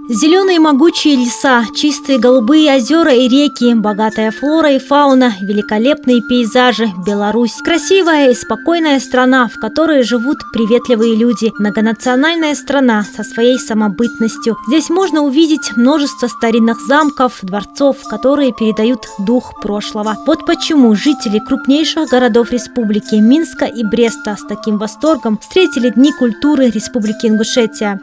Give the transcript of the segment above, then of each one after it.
Зеленые могучие леса, чистые голубые озера и реки, богатая флора и фауна, великолепные пейзажи, Беларусь. Красивая и спокойная страна, в которой живут приветливые люди. Многонациональная страна со своей самобытностью. Здесь можно увидеть множество старинных замков, дворцов, которые передают дух прошлого. Вот почему жители крупнейших городов республики Минска и Бреста с таким восторгом встретили Дни культуры Республики Ингушетия.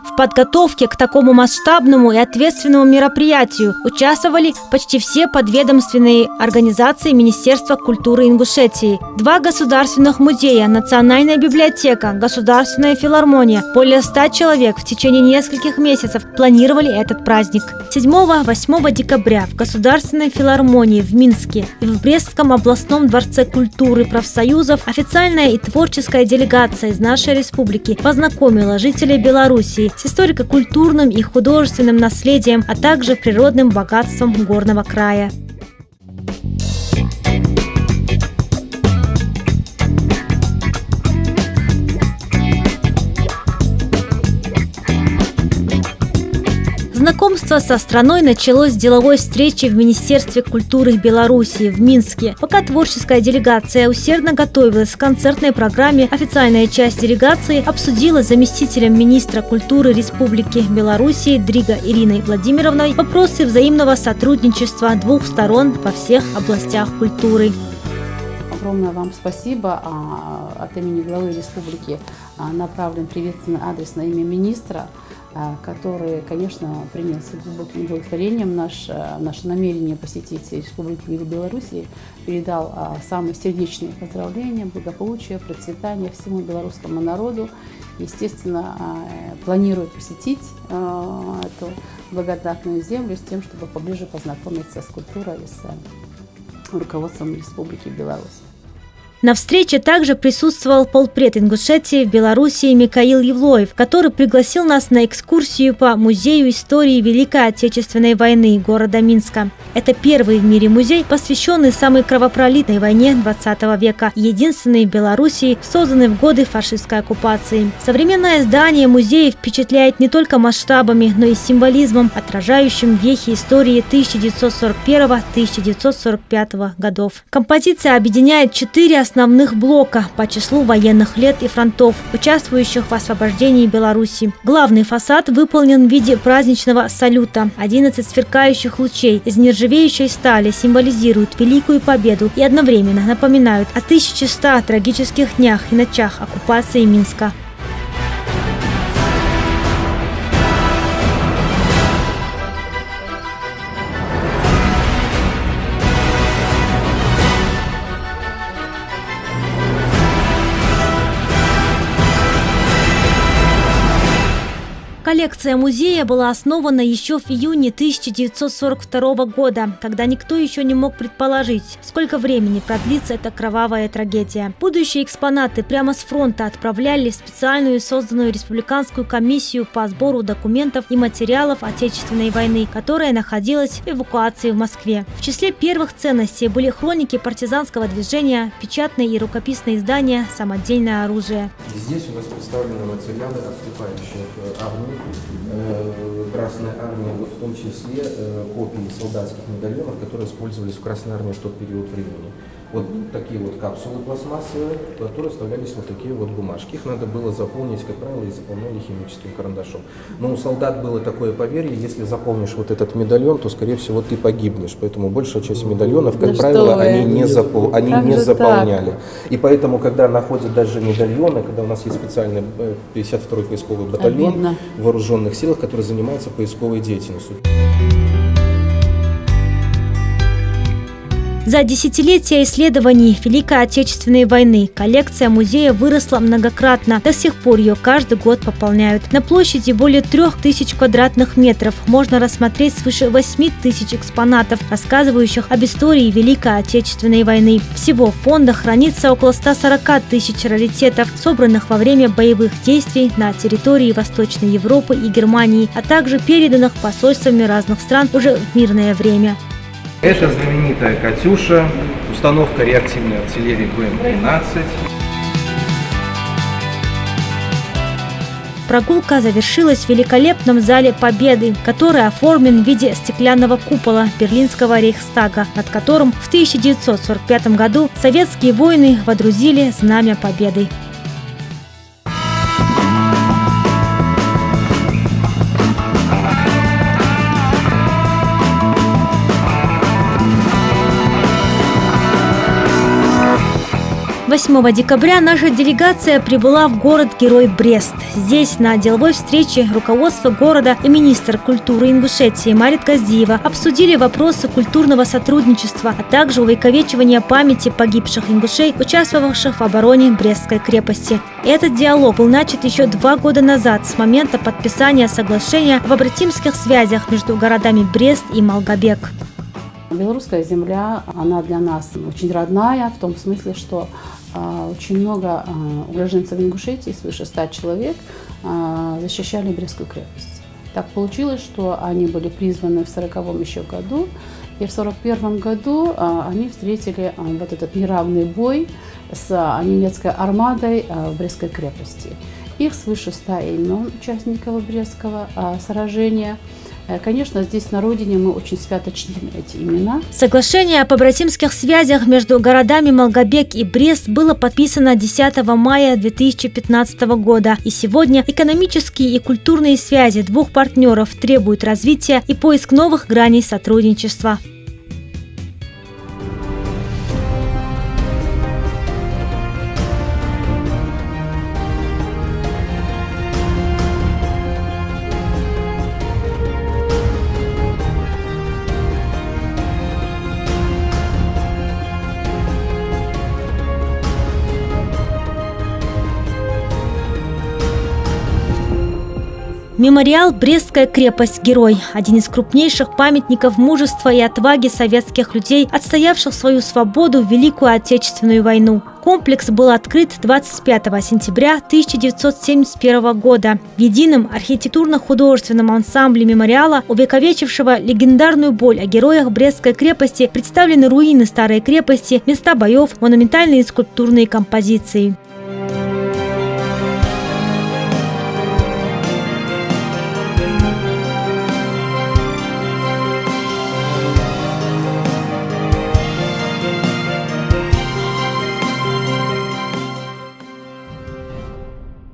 В подготовке к такому масштабному и ответственному мероприятию участвовали почти все подведомственные организации Министерства культуры Ингушетии, 2 государственных музея, Национальная библиотека, Государственная филармония. Более 100 человек в течение нескольких месяцев планировали этот праздник. 7-8 декабря в Государственной филармонии в Минске и в Брестском областном дворце культуры профсоюзов официальная и творческая делегация из нашей республики познакомила жителей Белоруссии с историко-культурным и художественным наследием, а также природным богатством горного края. Знакомство со страной началось с деловой встречи в Министерстве культуры Белоруссии в Минске. Пока творческая делегация усердно готовилась к концертной программе, официальная часть делегации обсудила с заместителем министра культуры Республики Белоруссии Дриго Ириной Владимировной вопросы взаимного сотрудничества 2 сторон во всех областях культуры. Огромное вам спасибо. От имени главы республики направлен приветственный адрес на имя министра, который, конечно, принял с глубоким удовлетворением наше намерение посетить Республику Белоруссии, передал самые сердечные поздравления, благополучия, процветания всему белорусскому народу. Естественно, планирует посетить эту благодатную землю с тем, чтобы поближе познакомиться с культурой и с руководством Республики Беларусь. На встрече также присутствовал полпред Ингушетии в Белоруссии Михаил Евлоев, который пригласил нас на экскурсию по Музею истории Великой Отечественной войны города Минска. Это первый в мире музей, посвященный самой кровопролитной войне 20 века, единственный в Белоруссии, созданный в годы фашистской оккупации. Современное здание музея впечатляет не только масштабами, но и символизмом, отражающим вехи истории 1941-1945 годов. Композиция объединяет 4 основных блока по числу военных лет и фронтов, участвующих в освобождении Беларуси. Главный фасад выполнен в виде праздничного салюта. 11 сверкающих лучей из нержавеющей стали символизируют Великую Победу и одновременно напоминают о 1100 трагических днях и ночах оккупации Минска. Коллекция музея была основана еще в июне 1942 года, когда никто еще не мог предположить, сколько времени продлится эта кровавая трагедия. Будущие экспонаты прямо с фронта отправляли в специальную созданную республиканскую комиссию по сбору документов и материалов Отечественной войны, которая находилась в эвакуации в Москве. В числе первых ценностей были хроники партизанского движения, печатные и рукописные издания, самодельное оружие. Здесь у нас представлены материалы отступающих армий. Красная армия, в том числе копии солдатских медальонов, которые использовались в Красной армии в тот период времени. Вот такие вот капсулы пластмассовые, в которые вставлялись вот такие вот бумажки. Их надо было заполнить, как правило, и заполняли химическим карандашом. Но у солдат было такое поверье: если заполнишь вот этот медальон, то, скорее всего, ты погибнешь. Поэтому большая часть медальонов, как правило, они не заполняли. И поэтому, когда находят даже медальоны, когда у нас есть специальный 52-й поисковый батальон в вооруженных силах, который занимается поисковой деятельностью. За десятилетия исследований Великой Отечественной войны коллекция музея выросла многократно. До сих пор ее каждый год пополняют. На площади более 3000 квадратных метров можно рассмотреть свыше 8000 экспонатов, рассказывающих об истории Великой Отечественной войны. Всего в фондах хранится около 140 тысяч раритетов, собранных во время боевых действий на территории Восточной Европы и Германии, а также переданных посольствами разных стран уже в мирное время. Это знаменитая «Катюша», установка реактивной артиллерии БМ-13. Прогулка завершилась в великолепном зале Победы, который оформлен в виде стеклянного купола Берлинского Рейхстага, над которым в 1945 году советские воины водрузили знамя Победы. «8 декабря наша делегация прибыла в город-герой Брест. Здесь на деловой встрече руководство города и министр культуры Ингушетии Марит Газдиева обсудили вопросы культурного сотрудничества, а также увековечивания памяти погибших ингушей, участвовавших в обороне Брестской крепости. Этот диалог был начат еще 2 года назад, с момента подписания соглашения об побратимских связях между городами Брест и Малгобек. Белорусская земля, она для нас очень родная, в том смысле, что очень много уроженцев Ингушетии, свыше 100 человек, защищали Брестскую крепость. Так получилось, что они были призваны в 1940 еще году, и в 1941 году они встретили вот этот неравный бой с немецкой армадой в Брестской крепости. Их свыше 100 имен участников Брестского сражения. Конечно, здесь на родине мы очень свято чтим эти имена. Соглашение о побратимских связях между городами Малгобек и Брест было подписано 10 мая 2015 года. И сегодня экономические и культурные связи двух партнеров требуют развития и поиск новых граней сотрудничества. Мемориал «Брестская крепость-герой» – один из крупнейших памятников мужества и отваги советских людей, отстоявших свою свободу в Великую Отечественную войну. Комплекс был открыт 25 сентября 1971 года в едином архитектурно-художественном ансамбле мемориала, увековечившего легендарную боль о героях Брестской крепости, представлены руины старой крепости, места боев, монументальные скульптурные композиции.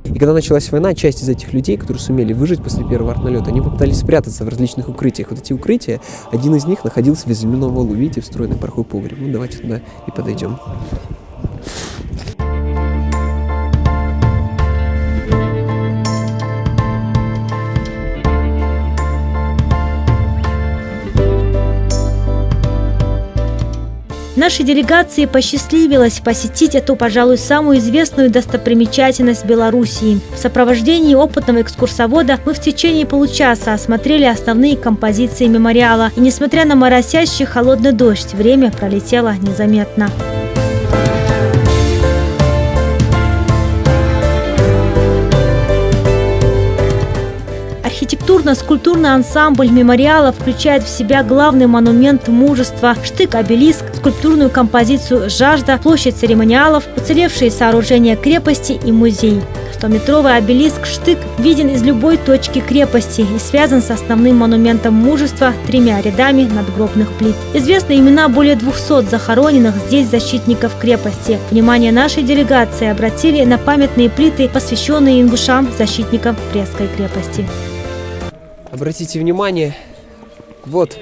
И когда началась война, часть из этих людей, которые сумели выжить после первого артналета, они попытались спрятаться в различных укрытиях. Вот эти укрытия, один из них находился в земляном валу. Видите, встроенный пороховой погреб. Ну, давайте туда и подойдем. Нашей делегации посчастливилось посетить эту, пожалуй, самую известную достопримечательность Белоруссии. В сопровождении опытного экскурсовода мы в течение получаса осмотрели основные композиции мемориала. И несмотря на моросящий холодный дождь, время пролетело незаметно. Архитектурно-скульптурный ансамбль мемориала включает в себя главный монумент мужества – штык-обелиск, скульптурную композицию «Жажда», площадь церемониалов, уцелевшие сооружения крепости и музей. 100-метровый обелиск «Штык» виден из любой точки крепости и связан с основным монументом мужества 3 рядами надгробных плит. Известны имена более 200 захороненных здесь защитников крепости. Внимание нашей делегации обратили на памятные плиты, посвященные ингушам, защитникам Брестской крепости. Обратите внимание, вот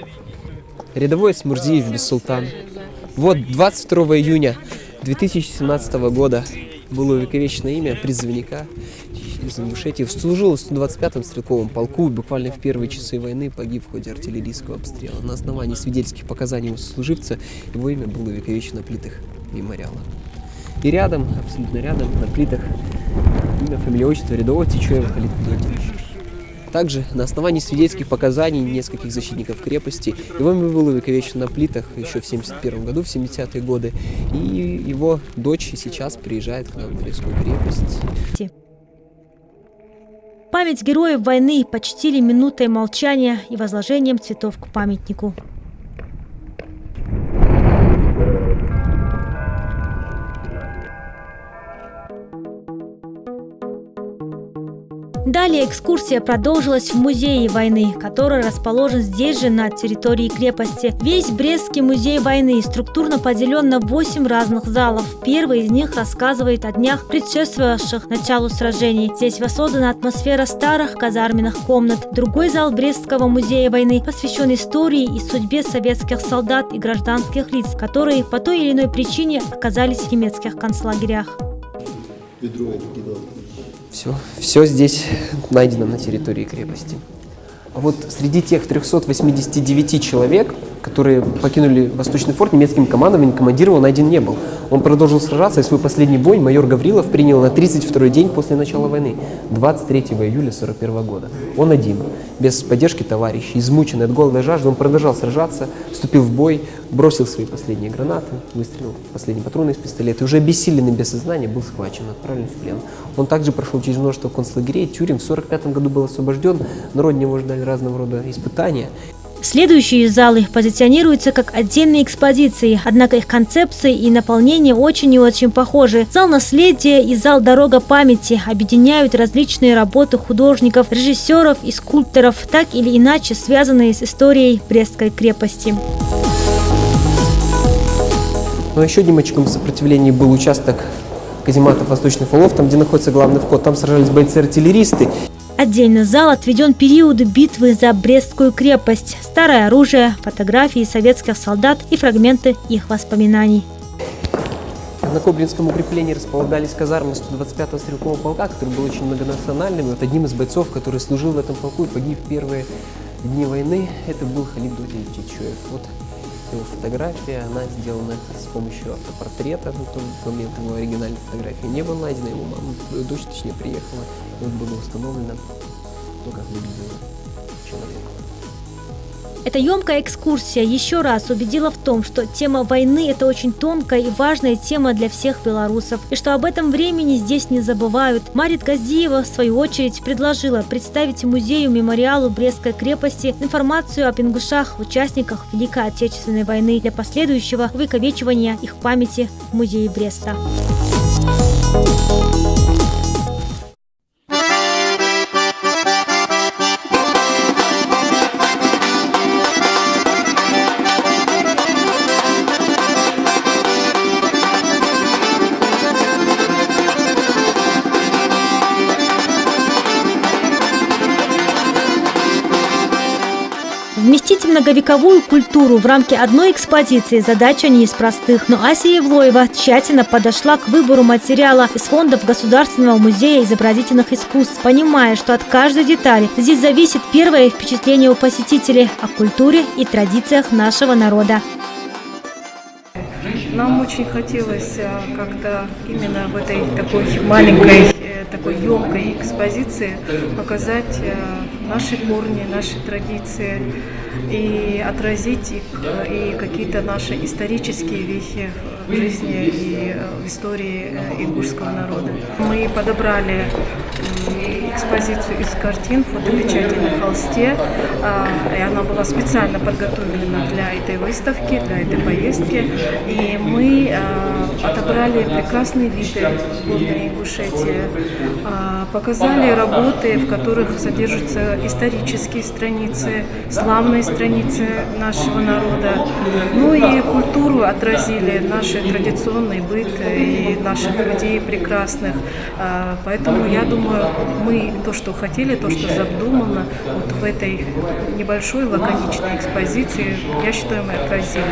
рядовой Смурзиев Бессултан. Вот 22 июня 2017 года было увековечено имя призывника из Ингушетии. Служил в 125-м стрелковом полку и буквально в первые часы войны погиб в ходе артиллерийского обстрела. На основании свидетельских показаний сослуживца его имя было увековечено на плитах мемориала. И рядом, абсолютно рядом, на плитах имя, фамилия, отчество рядового Тичуева Халида Дмитриевича. Также на основании свидетельских показаний нескольких защитников крепости его имя было увековечено на плитах еще в 1971 году, в 70-е годы. И его дочь сейчас приезжает к нам в Брестскую крепость. Память героев войны почтили минутой молчания и возложением цветов к памятнику. Далее экскурсия продолжилась в музее войны, который расположен здесь же, на территории крепости. Весь Брестский музей войны структурно поделен на 8 разных залов. Первый из них рассказывает о днях, предшествовавших началу сражений. Здесь воссоздана атмосфера старых казарменных комнат. Другой зал Брестского музея войны посвящен истории и судьбе советских солдат и гражданских лиц, которые по той или иной причине оказались в немецких концлагерях. Все здесь найдено на территории крепости. А вот среди тех 389 человек, которые покинули Восточный форт, немецким командованием командировал найден не был. Он продолжил сражаться, и свой последний бой майор Гаврилов принял на 32-й день после начала войны, 23 июля 1941 года. Он один, без поддержки товарищей, измученный от голода и жажды, он продолжал сражаться, вступил в бой, бросил свои последние гранаты, выстрелил последние патроны из пистолета, и уже обессиленный, без сознания, был схвачен, отправлен в плен. Он также прошел через множество концлагерей, тюрем, в 1945 году был освобожден, на родине его ждали разного рода испытания. Следующие залы позиционируются как отдельные экспозиции, однако их концепции и наполнение очень и очень похожи. Зал наследия и зал дорога памяти объединяют различные работы художников, режиссеров и скульпторов, так или иначе связанные с историей Брестской крепости. Но еще одним очагом сопротивления был участок казематов Восточных валов, там, где находится главный вход. Там сражались бойцы-артиллеристы. Отдельно зал отведен периоду битвы за Брестскую крепость. Старое оружие, фотографии советских солдат и фрагменты их воспоминаний. На Кобринском укреплении располагались казармы 125-го стрелкового полка, который был очень многонациональным. И вот одним из бойцов, который служил в этом полку и погиб в первые дни войны, это был Халид Дудевич Чичуев. Вот его фотография, она сделана с помощью автопортрета. В тот момент его оригинальной фотографии не было найдено, его мама, дочь точнее, приехала, и вот было установлено то, как выглядел человек. Эта емкая экскурсия еще раз убедила в том, что тема войны – это очень тонкая и важная тема для всех белорусов, и что об этом времени здесь не забывают. Марит Газдиева, в свою очередь, предложила представить музею-мемориалу Брестской крепости информацию об ингушах, участниках Великой Отечественной войны для последующего увековечивания их памяти в музее Бреста. Вместить многовековую культуру в рамки одной экспозиции задача не из простых, но Ася Евлоева тщательно подошла к выбору материала из фондов Государственного музея изобразительных искусств, понимая, что от каждой детали здесь зависит первое впечатление у посетителей о культуре и традициях нашего народа. Нам очень хотелось как-то именно в этой такой маленькой, такой емкой экспозиции показать наши корни, наши традиции и отразить их, и какие-то наши исторические вехи в жизни и в истории ингушского народа. Мы подобрали экспозицию из картин, фотопечати на холсте, и она была специально подготовлена для этой выставки, для этой поездки. И мы отобрали прекрасные виды горной Ингушетии, показали работы, в которых содержатся исторические страницы, славные страницы нашего народа, ну и культуру отразили, наши традиционный быт и наших людей прекрасных. Поэтому я думаю, мы то, что хотели, то, что задумано вот в этой небольшой лаконичной экспозиции, я считаю, мы отразили.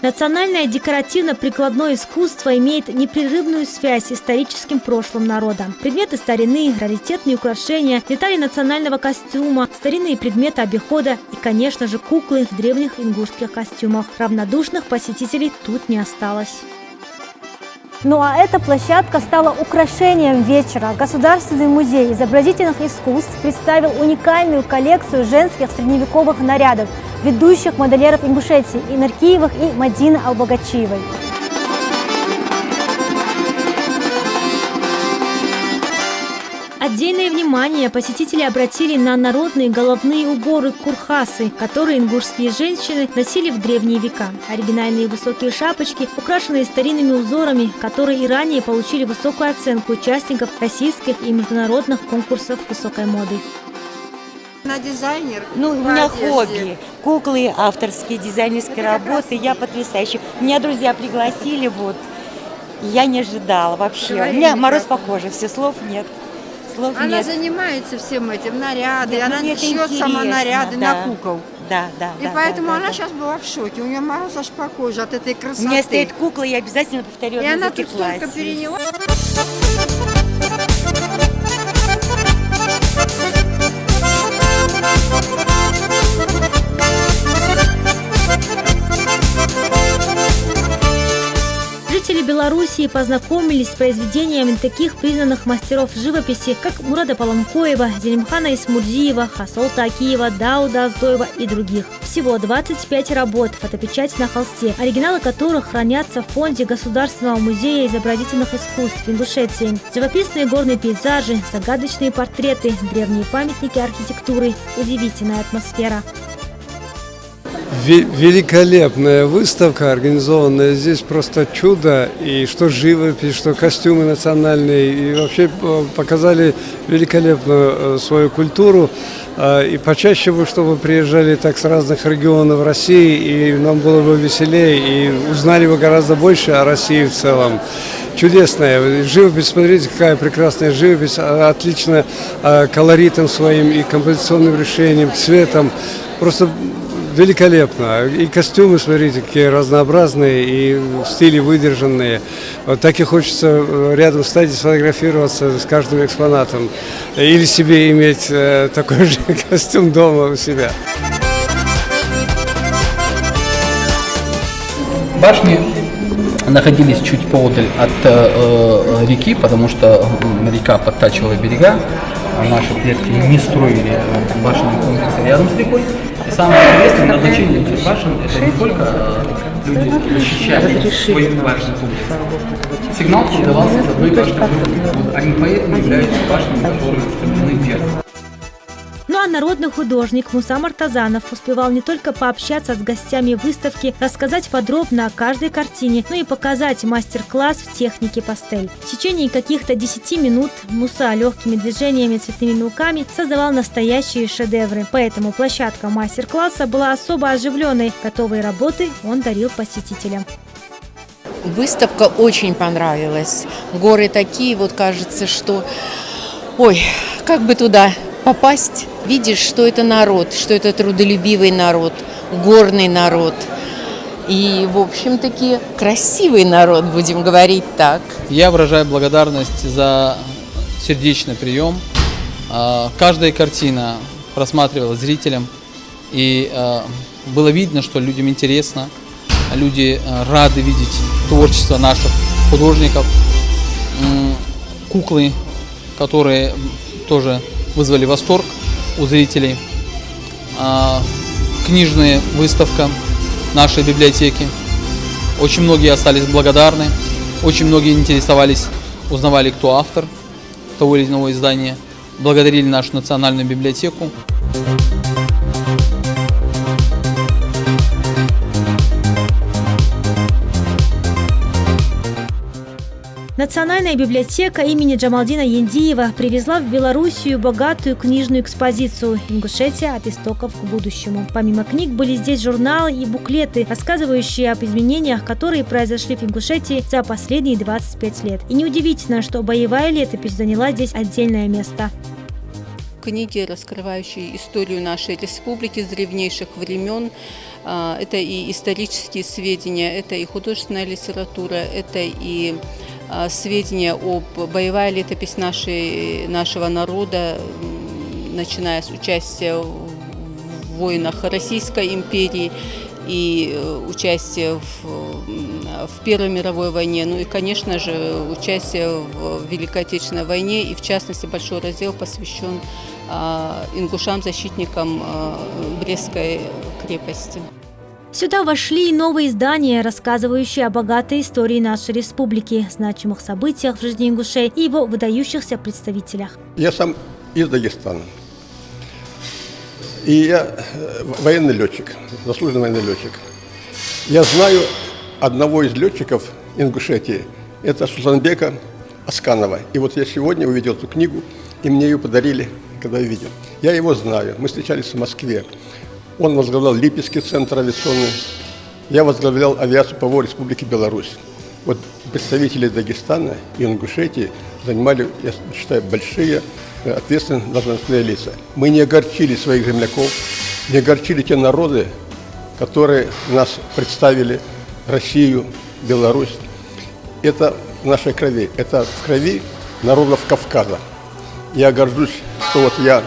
Национальное декоративно-прикладное искусство имеет непрерывную связь с историческим прошлым народа. Предметы старины, раритетные украшения, детали национального костюма, старинные предметы обихода и, конечно же, куклы в древних ингушских костюмах. Равнодушных посетителей тут не осталось. Ну а эта площадка стала украшением вечера. Государственный музей изобразительных искусств представил уникальную коллекцию женских средневековых нарядов ведущих модельеров Ингушетии Инар Киевых и Мадины Албогачиевой. Отдельное внимание посетители обратили на народные головные уборы курхасы, которые ингушские женщины носили в древние века. Оригинальные высокие шапочки, украшенные старинными узорами, которые и ранее получили высокую оценку участников российских и международных конкурсов высокой моды. Она дизайнер. Ну, у меня хобби. Куклы, авторские дизайнерские работы. Я потрясающая. Меня друзья пригласили, вот. Я не ожидала вообще. У меня мороз по коже, все, слов нет. Слов Она нет. занимается всем этим, наряды. Нет, она мне это шьет сама интересно, наряды да. на кукол. Да. И поэтому она сейчас была в шоке. У нее мороз аж по коже от этой У красоты. меня стоит кукла, я обязательно повторю И одно из она этих тут столько платьев. переняла. Жители Белоруссии познакомились с произведениями таких признанных мастеров живописи, как Мурада Паламкоева, Зелимхана Исмурзиева, Хасолта Акиева, Дауда Аздоева и других. Всего 25 работ, фотопечать на холсте, оригиналы которых хранятся в фонде Государственного музея изобразительных искусств Ингушетии. Живописные горные пейзажи, загадочные портреты, древние памятники архитектуры, удивительная атмосфера. Великолепная выставка, организованная здесь, просто чудо. И что живопись, что костюмы национальные. И вообще показали великолепную свою культуру. И почаще бы, чтобы приезжали так с разных регионов России, и нам было бы веселее, и узнали бы гораздо больше о России в целом. Чудесная живопись, смотрите, какая прекрасная живопись, отлично колоритом своим и композиционным решением, цветом. Просто великолепно. И костюмы, смотрите, какие разнообразные и в стиле выдержанные. Вот так и хочется рядом стать и сфотографироваться с каждым экспонатом. Или себе иметь такой же костюм дома у себя. Башни находились чуть поодаль от реки, потому что река подтачивала берега. Наши предки не строили башенные комплексы рядом с рекой. И самое интересное, назначение этих башен – это не только люди защищали свои башенные комплексы. Сигнал передавался с одной башни в другую. Вот они поэтому являются башнями, которые устремлены вверх. Ну а народный художник Муса Мартазанов успевал не только пообщаться с гостями выставки, рассказать подробно о каждой картине, но и показать мастер-класс в технике пастель. В течение каких-то 10 минут Муса легкими движениями цветными мелками создавал настоящие шедевры. Поэтому площадка мастер-класса была особо оживленной. Готовые работы он дарил посетителям. Выставка очень понравилась. Горы такие, вот кажется, что... Ой, как бы туда попасть, видишь, что это народ, что это трудолюбивый народ, горный народ и, в общем-таки, красивый народ, будем говорить так. Я выражаю благодарность за сердечный прием. Каждая картина просматривалась зрителям, и было видно, что людям интересно, люди рады видеть творчество наших художников, куклы, которые тоже вызвали восторг у зрителей. Книжная выставка нашей библиотеки. Очень многие остались благодарны, очень многие интересовались, узнавали, кто автор того или иного издания, благодарили нашу национальную библиотеку. Национальная библиотека имени Джамалдина Яндиева привезла в Белоруссию богатую книжную экспозицию «Ингушетия. От истоков к будущему». Помимо книг были здесь журналы и буклеты, рассказывающие об изменениях, которые произошли в Ингушетии за последние 25 лет. И неудивительно, что боевая летопись заняла здесь отдельное место. Книги, раскрывающие историю нашей республики с древнейших времен. Это и исторические сведения, это и художественная литература, это и сведения об боевая летопись нашего народа, начиная с участия в войнах Российской империи и участие в Первой мировой войне, ну и, конечно же, участие в Великой Отечественной войне, и в частности большой раздел посвящен ингушам-защитникам Брестской крепости. Сюда вошли и новые издания, рассказывающие о богатой истории нашей республики, значимых событиях в жизни ингушей и его выдающихся представителях. Я сам из Дагестана. И я военный летчик, заслуженный военный летчик. Я знаю одного из летчиков Ингушетии, это Сузанбека Асканова. И вот я сегодня увидел эту книгу, и мне ее подарили, когда я видел. Я его знаю, мы встречались в Москве. Он возглавлял Липецкий центр авиационный, я возглавлял авиацию ПВО Республики Беларусь. Вот представители Дагестана и Ингушетии занимали, я считаю, большие ответственные должностные лица. Мы не огорчили своих земляков, не огорчили те народы, которые нас представили, Россию, Беларусь. Это в нашей крови, это в крови народов Кавказа. Я горжусь, что вот я,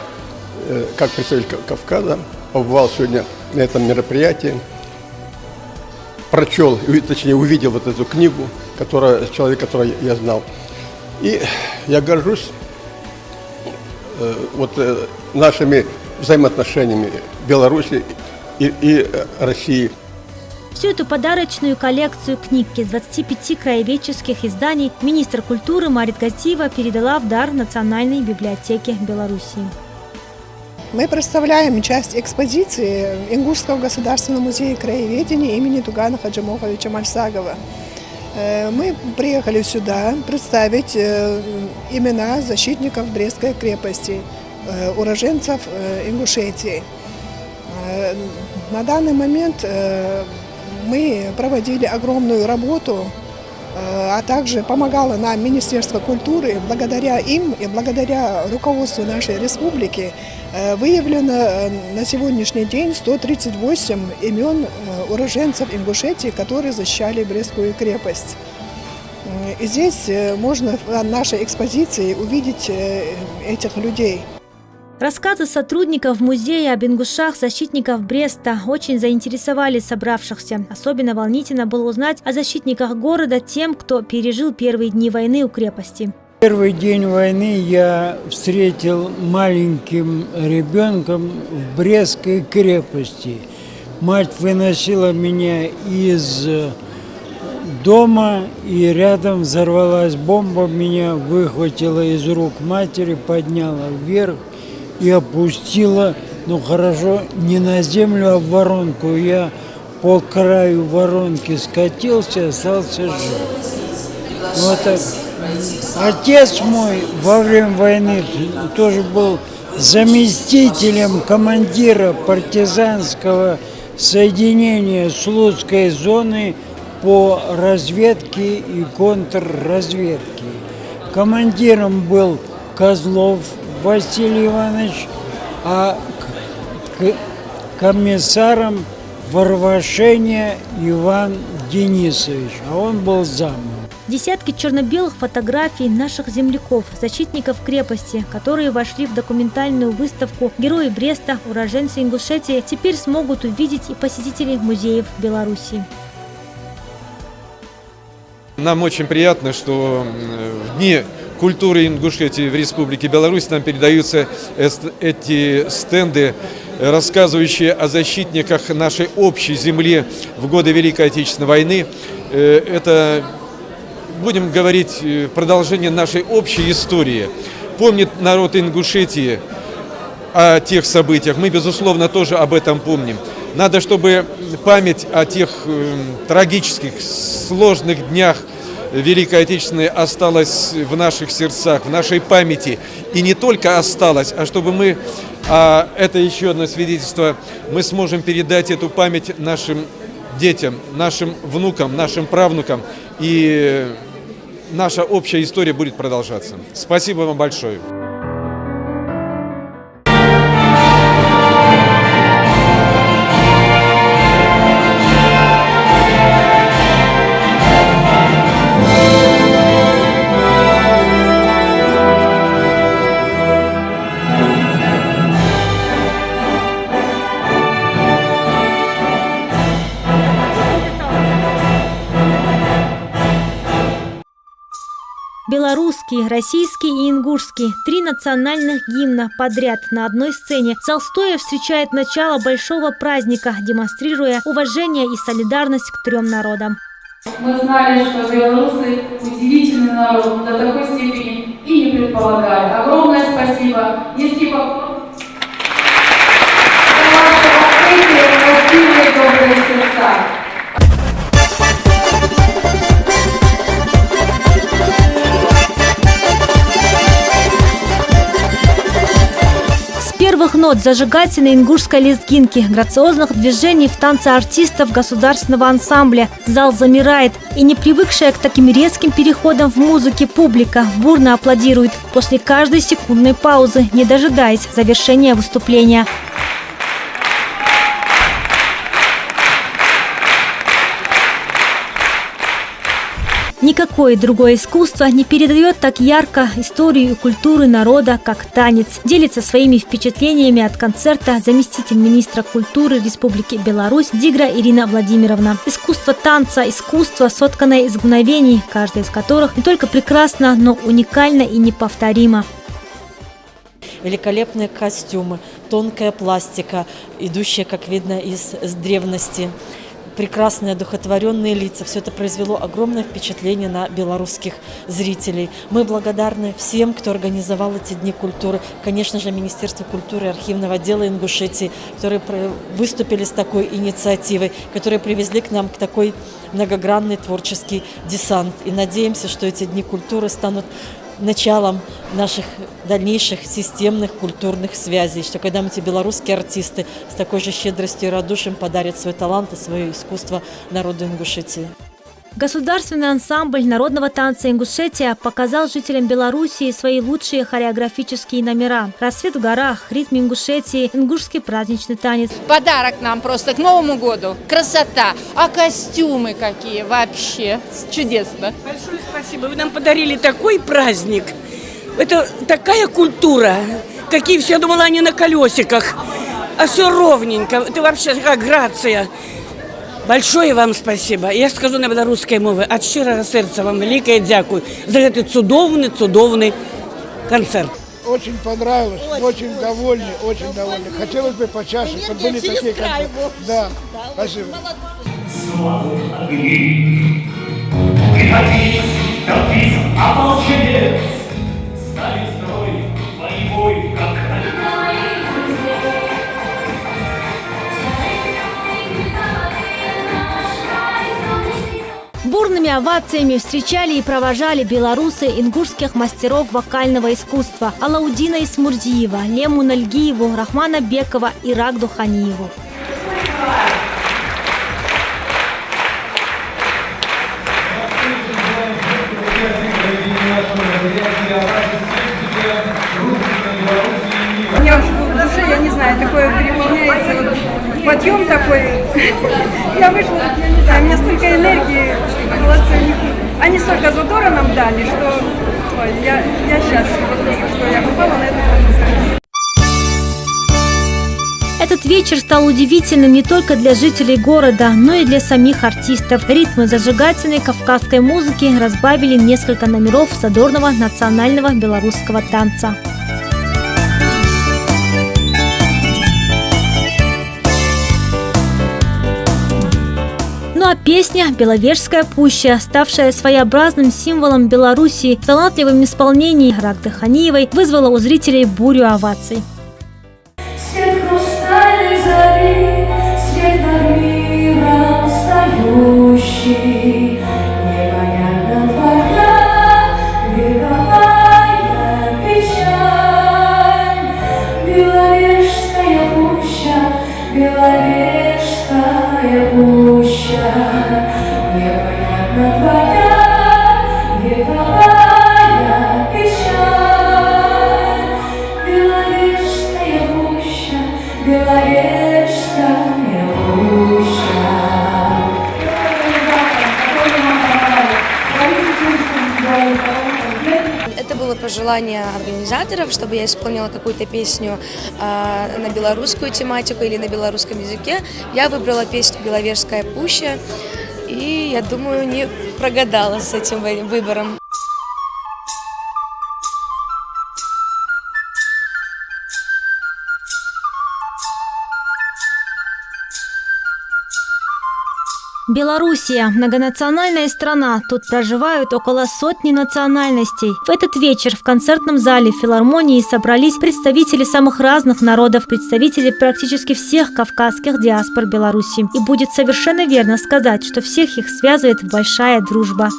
как представитель Кавказа, побывал сегодня на этом мероприятии, прочел, точнее увидел вот эту книгу, человек, который я знал. И я горжусь нашими взаимоотношениями Беларуси и России. Всю эту подарочную коллекцию книг из 25 краеведческих изданий министр культуры Марит Гостиева передала в дар Национальной библиотеке Беларуси. Мы представляем часть экспозиции Ингушского государственного музея краеведения имени Тугана Хаджимоховича Мальсагова. Мы приехали сюда представить имена защитников Брестской крепости, уроженцев Ингушетии. На данный момент мы проводили огромную работу, а также помогало нам Министерство культуры. Благодаря им и благодаря руководству нашей республики выявлено на сегодняшний день 138 имен уроженцев Ингушетии, которые защищали Брестскую крепость. И здесь можно в нашей экспозиции увидеть этих людей. Рассказы сотрудников музея об ингушах, защитников Бреста, очень заинтересовали собравшихся. Особенно волнительно было узнать о защитниках города, тем, кто пережил первые дни войны у крепости. Первый день войны я встретил маленьким ребенком в Брестской крепости. Мать выносила меня из дома, и рядом взорвалась бомба, меня выхватила из рук матери, подняла вверх и опустила, ну хорошо, не на землю, а в воронку. Я по краю воронки скатился, остался жив. Вот так. Отец мой во время войны тоже был заместителем командира партизанского соединения Слуцкой зоны по разведке и контрразведке. Командиром был Козлов Василий Иванович, а комиссаром Варвашеня Иван Денисович, а он был замом. Десятки черно-белых фотографий наших земляков, защитников крепости, которые вошли в документальную выставку «Герои Бреста. Уроженцы Ингушетии», теперь смогут увидеть и посетители музеев Беларуси. Нам очень приятно, что в Дни культуры Ингушетии в Республике Беларусь нам передаются эти стенды, рассказывающие о защитниках нашей общей земли в годы Великой Отечественной войны. Это, будем говорить, продолжение нашей общей истории. Помнит народ Ингушетии о тех событиях, мы, безусловно, тоже об этом помним. Надо, чтобы память о тех трагических, сложных днях Великой Отечественной осталась в наших сердцах, в нашей памяти. И не только осталась, а чтобы мы, это еще одно свидетельство, мы сможем передать эту память нашим детям, нашим внукам, нашим правнукам. И наша общая история будет продолжаться. Спасибо вам большое. русский, российский и ингушский. 3 национальных гимна подряд на одной сцене. Зал стоя встречает начало большого праздника, демонстрируя уважение и солидарность к 3 народам. Мы знали, что белорусы удивительный народ, до такой степени и не предполагали. Огромное спасибо. Низкий поклон за ваши открытые, красивые, добрые сердца. С первых нот зажигательной ингушской лезгинки, грациозных движений в танце артистов государственного ансамбля зал замирает, и не привыкшая к таким резким переходам в музыке публика бурно аплодирует после каждой секундной паузы, не дожидаясь завершения выступления. Никакое другое искусство не передает так ярко историю и культуру народа, как танец. Делится своими впечатлениями от концерта заместитель министра культуры Республики Беларусь Дигра Ирина Владимировна. Искусство танца – искусство, сотканное из мгновений, каждое из которых не только прекрасно, но уникально и неповторимо. Великолепные костюмы, тонкая пластика, идущая, как видно, из древности. Прекрасные одухотворенные лица. Все это произвело огромное впечатление на белорусских зрителей. Мы благодарны всем, кто организовал эти Дни культуры. Конечно же, Министерству культуры и архивного отдела Ингушетии, которые выступили с такой инициативой, которые привезли к нам такой многогранный творческий десант. И надеемся, что эти Дни культуры станут началом наших дальнейших системных культурных связей, что когда эти белорусские артисты с такой же щедростью и радушием подарят свой талант и свое искусство народу Ингушетии. Государственный ансамбль народного танца «Ингушетия» показал жителям Белоруссии свои лучшие хореографические номера. «Рассвет в горах», «Ритм Ингушетии», «Ингушский праздничный танец». Подарок нам просто к Новому году. Красота. А костюмы какие вообще. Чудесно. Большое спасибо. Вы нам подарили такой праздник. Это такая культура. Какие все, я думала, они на колесиках. А все ровненько. Это вообще такая грация. Большое вам спасибо. Я скажу на белорусской мове. От щирого сердца вам великое дякую за этот цудовный концерт. Очень понравилось, очень довольны, очень довольны. Хотелось бы почаще, чтобы были такие концерты. Да, спасибо. Бурными овациями встречали и провожали белорусы ингушских мастеров вокального искусства Алаудина Исмурзиева, Лему Нальгиеву, Рахмана Бекова и Рагду Ханиеву. У меня в душе, я не знаю, такое переполняется вот, подъем такой. Я вышла, я не знаю, у меня столько энергии, молодцы. Они столько задора нам дали, что ой, я счастлива просто, что я попала на этот концерт. Этот вечер стал удивительным не только для жителей города, но и для самих артистов. Ритмы зажигательной кавказской музыки разбавили несколько номеров задорного национального белорусского танца. Ну а песня «Беловежская пуща», ставшая своеобразным символом Белоруссии, в талантливом исполнении Рагды Ханиевой вызвала у зрителей бурю оваций. Свет хрустальной зари, свет над миром встающий, непонятна твоя вековая печаль. Беловежская пуща, Беловежская пуща, непонятна твоя вековая печаль. Беловежская пуща, Беловежская пуща. Это было пожелание организаторов, чтобы я исполнила какую-то песню на белорусскую тематику или на белорусском языке. Я выбрала песню «Беловежская пуща», и, я думаю, не прогадала с этим выбором. Белоруссия – многонациональная страна. Тут проживают около сотни национальностей. В этот вечер в концертном зале филармонии собрались представители самых разных народов, представители практически всех кавказских диаспор Беларуси. И будет совершенно верно сказать, что всех их связывает большая дружба.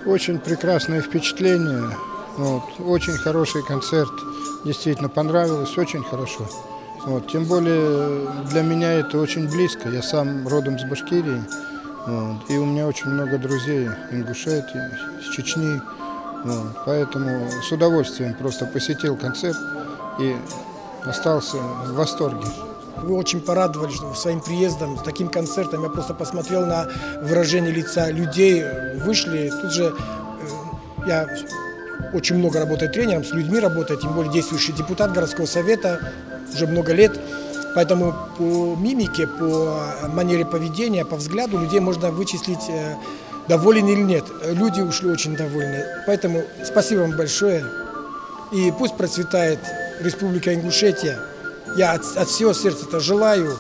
Очень прекрасное впечатление. Вот, очень хороший концерт. Действительно понравилось, очень хорошо. Вот, тем более для меня это очень близко. Я сам родом с Башкирии. Вот, и у меня очень много друзей Ингушетии, с Чечни. Вот, поэтому с удовольствием просто посетил концерт и остался в восторге. Вы очень порадовали своим приездом, с таким концертом. Я просто посмотрел на выражение лица людей. Вышли, тут же я очень много работаю тренером, с людьми работаю, тем более действующий депутат городского совета уже много лет. Поэтому по мимике, по манере поведения, по взгляду людей можно вычислить, доволен или нет. Люди ушли очень довольны. Поэтому спасибо вам большое. И пусть процветает Республика Ингушетия. Я от всего сердца это желаю.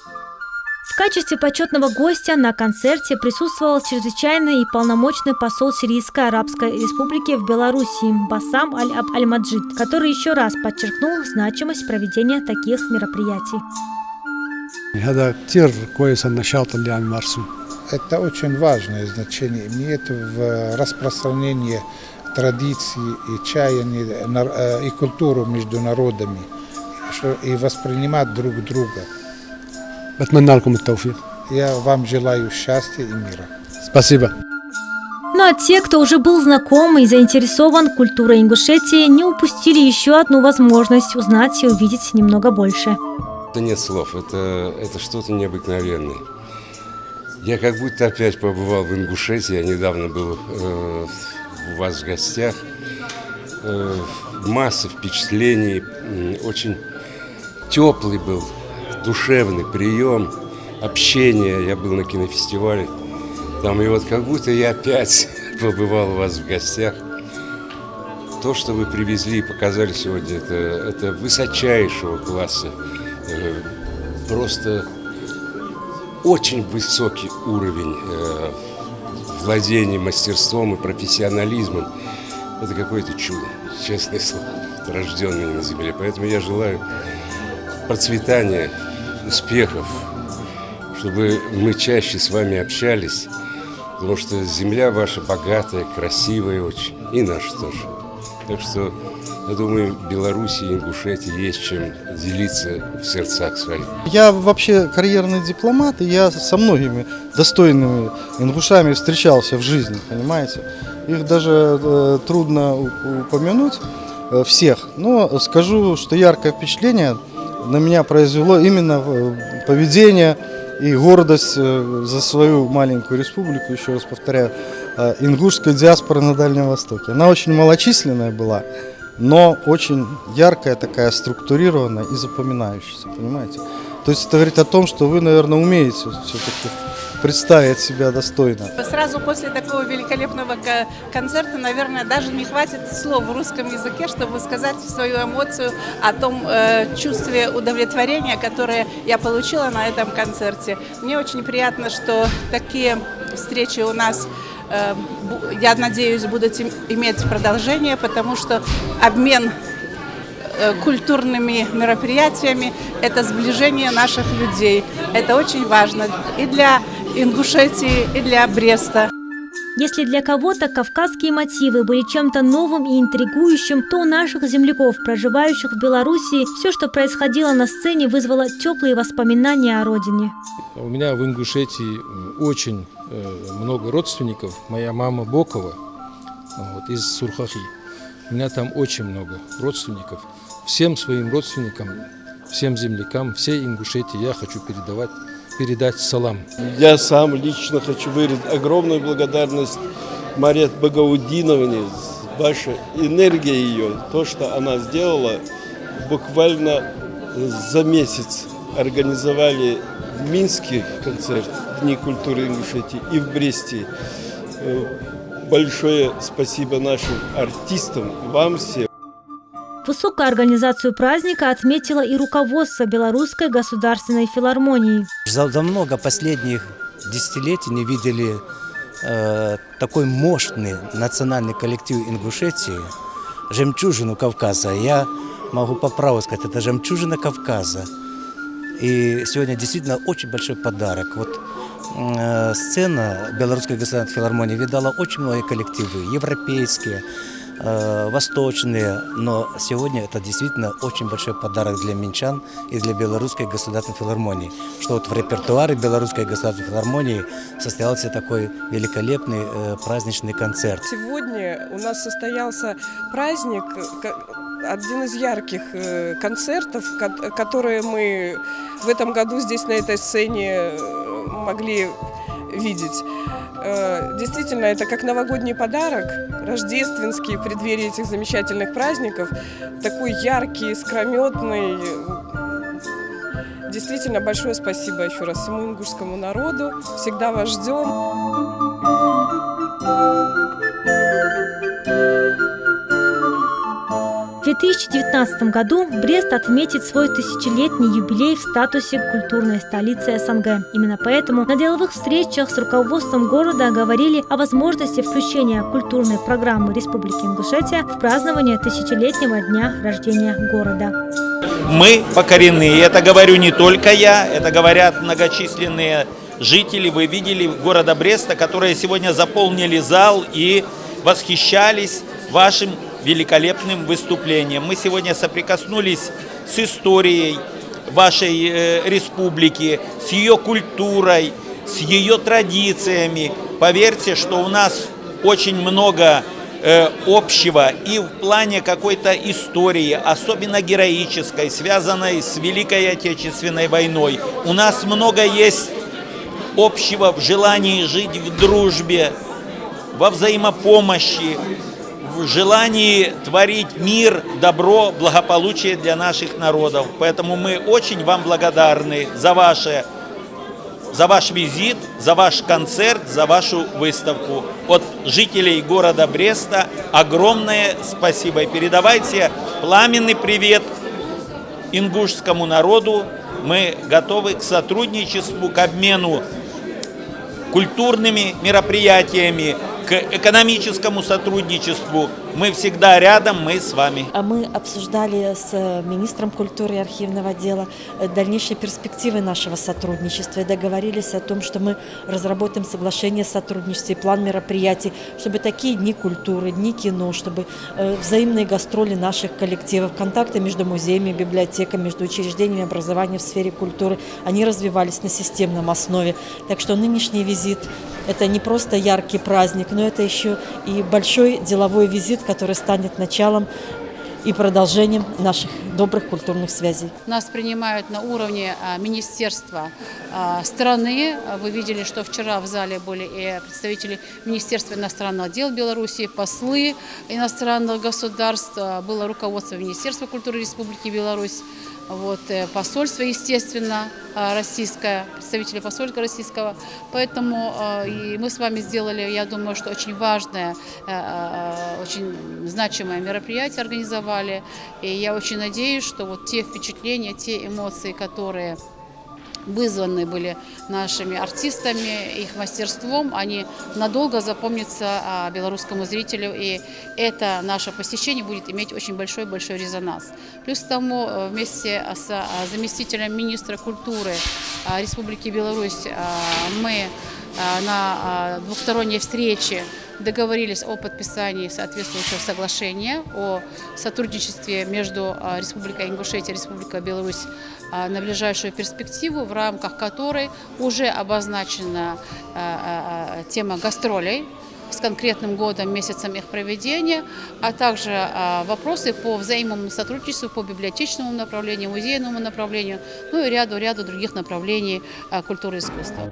В качестве почетного гостя на концерте присутствовал чрезвычайный и полномочный посол Сирийской Арабской Республики в Беларуси Басам Аль-Маджид, который еще раз подчеркнул значимость проведения таких мероприятий. Это очень важное значение имеет в распространении традиций и чаяний и культуру между народами и воспринимать друг друга. Я вам желаю счастья и мира. Спасибо. Ну а те, кто уже был знаком и заинтересован культурой Ингушетии, не упустили еще одну возможность узнать и увидеть немного больше. Это нет слов, это что-то необыкновенное. Я как будто опять побывал в Ингушетии, я недавно был у вас в гостях. Масса впечатлений, очень теплый был, душевный прием, общение. Я был на кинофестивале там, и вот как будто я опять побывал у вас в гостях. То, что вы привезли и показали сегодня, это высочайшего класса. Просто очень высокий уровень владения мастерством и профессионализмом. Это какое-то чудо, честное слово, рожденное на земле. Поэтому я желаю процветания, успехов, чтобы мы чаще с вами общались, потому что земля ваша богатая, красивая очень, и наша тоже. Так что, я думаю, Беларуси и Ингушетии есть чем делиться в сердцах своих. Я вообще карьерный дипломат, и я со многими достойными ингушами встречался в жизни, понимаете? Их даже трудно упомянуть всех, но скажу, что яркое впечатление на меня произвело именно поведение и гордость за свою маленькую республику, еще раз повторяю, ингушской диаспоры на Дальнем Востоке. Она очень малочисленная была, но очень яркая, такая структурированная и запоминающаяся, понимаете? То есть это говорит о том, что вы, наверное, умеете все-таки представить себя достойно. Сразу после такого великолепного концерта, наверное, даже не хватит слов в русском языке, чтобы сказать свою эмоцию о том чувстве удовлетворения, которое я получила на этом концерте. Мне очень приятно, что такие встречи у нас, я надеюсь, будут иметь продолжение, потому что обмен культурными мероприятиями – это сближение наших людей. Это очень важно и для Ингушетии, и для Бреста. Если для кого-то кавказские мотивы были чем-то новым и интригующим, то у наших земляков, проживающих в Беларуси, все, что происходило на сцене, вызвало теплые воспоминания о родине. У меня в Ингушетии очень много родственников. Моя мама Бокова из Сурхахи. У меня там очень много родственников. Всем своим родственникам, всем землякам, всей Ингушетии я хочу передать салам. Я сам лично хочу выразить огромную благодарность Марет Багаудиновне, ваша энергия ее, то, что она сделала, буквально за месяц организовали в Минске концерт Дни культуры Ингушетии и в Бресте. Большое спасибо нашим артистам, вам всем. Высокую организацию праздника отметило и руководство Белорусской государственной филармонии. За много последних десятилетий не видели такой мощный национальный коллектив Ингушетии, жемчужину Кавказа. Я могу по праву сказать, это жемчужина Кавказа. И сегодня действительно очень большой подарок. Вот сцена Белорусской государственной филармонии видала очень многие коллективы, европейские, восточные, но сегодня это действительно очень большой подарок для минчан и для Белорусской государственной филармонии, что вот в репертуаре Белорусской государственной филармонии состоялся такой великолепный праздничный концерт. Сегодня у нас состоялся праздник, один из ярких концертов, которые мы в этом году здесь на этой сцене могли видеть. Действительно, это как новогодний подарок, рождественский, в преддверии этих замечательных праздников, такой яркий, искрометный. Действительно, большое спасибо еще раз всему ингушскому народу. Всегда вас ждем. В 2019 году Брест отметит свой тысячелетний юбилей в статусе культурной столицы СНГ. Именно поэтому на деловых встречах с руководством города говорили о возможности включения культурной программы Республики Ингушетия в празднование тысячелетнего дня рождения города. Мы покорены, и это говорю не только я, это говорят многочисленные жители. Вы видели города Бреста, которые сегодня заполнили зал и восхищались вашим великолепным выступлением. Мы сегодня соприкоснулись с историей вашей республики, с ее культурой, с ее традициями. Поверьте, что у нас очень много общего и в плане какой-то истории, особенно героической, связанной с Великой Отечественной войной. У нас много есть общего в желании жить в дружбе, во взаимопомощи, в желании творить мир, добро, благополучие для наших народов. Поэтому мы очень вам благодарны за ваш визит, за ваш концерт, за вашу выставку. От жителей города Бреста огромное спасибо. И передавайте пламенный привет ингушскому народу. Мы готовы к сотрудничеству, к обмену культурными мероприятиями, к экономическому сотрудничеству. Мы всегда рядом, мы с вами. Мы обсуждали с министром культуры и архивного отдела дальнейшие перспективы нашего сотрудничества и договорились о том, что мы разработаем соглашение о сотрудничестве, план мероприятий, чтобы такие дни культуры, дни кино, чтобы взаимные гастроли наших коллективов, контакты между музеями, библиотеками, между учреждениями образования в сфере культуры, они развивались на системном основе. Так что нынешний визит – это не просто яркий праздник, но это еще и большой деловой визит, который станет началом и продолжением наших добрых культурных связей. Нас принимают на уровне министерства страны. Вы видели, что вчера в зале были и представители Министерства иностранных дел Беларуси, послы иностранных государств, было руководство Министерства культуры Республики Беларусь. Вот, посольство, естественно, российское, представители посольства российского. Поэтому и мы с вами сделали, я думаю, что очень важное, очень значимое мероприятие организовали. И я очень надеюсь, что вот те впечатления, те эмоции, которые вызваны были нашими артистами, их мастерством, они надолго запомнятся белорусскому зрителю, и это наше посещение будет иметь очень большой резонанс. Плюс к тому, вместе с заместителем министра культуры Республики Беларусь мы на двухсторонней встрече договорились о подписании соответствующего соглашения о сотрудничестве между Республикой Ингушетия и Республикой Беларусь на ближайшую перспективу, в рамках которой уже обозначена тема гастролей с конкретным годом, месяцем их проведения, а также вопросы по взаимному сотрудничеству по библиотечному направлению, музейному направлению, ну и ряду других направлений культуры и искусства.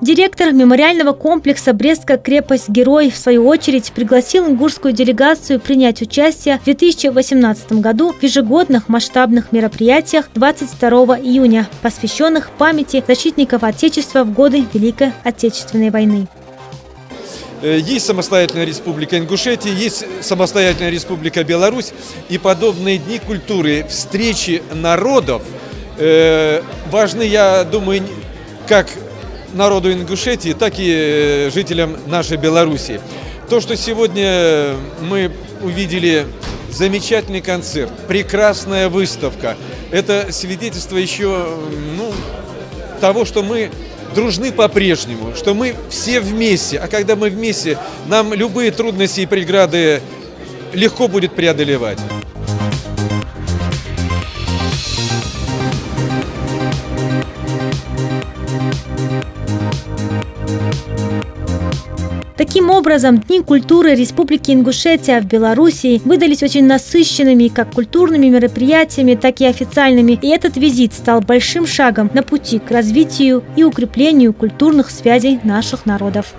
Директор мемориального комплекса «Брестская крепость-герой» в свою очередь пригласил ингушскую делегацию принять участие в 2018 году в ежегодных масштабных мероприятиях 22 июня, посвященных памяти защитников Отечества в годы Великой Отечественной войны. Есть самостоятельная республика Ингушетия, есть самостоятельная республика Беларусь, и подобные дни культуры, встречи народов, важны, я думаю, как народу Ингушетии, так и жителям нашей Беларуси. То, что сегодня мы увидели замечательный концерт, прекрасная выставка, это свидетельство еще того, что мы дружны по-прежнему, что мы все вместе. А когда мы вместе, нам любые трудности и преграды легко будет преодолевать. Таким образом, Дни культуры Республики Ингушетия в Беларуси выдались очень насыщенными как культурными мероприятиями, так и официальными, и этот визит стал большим шагом на пути к развитию и укреплению культурных связей наших народов.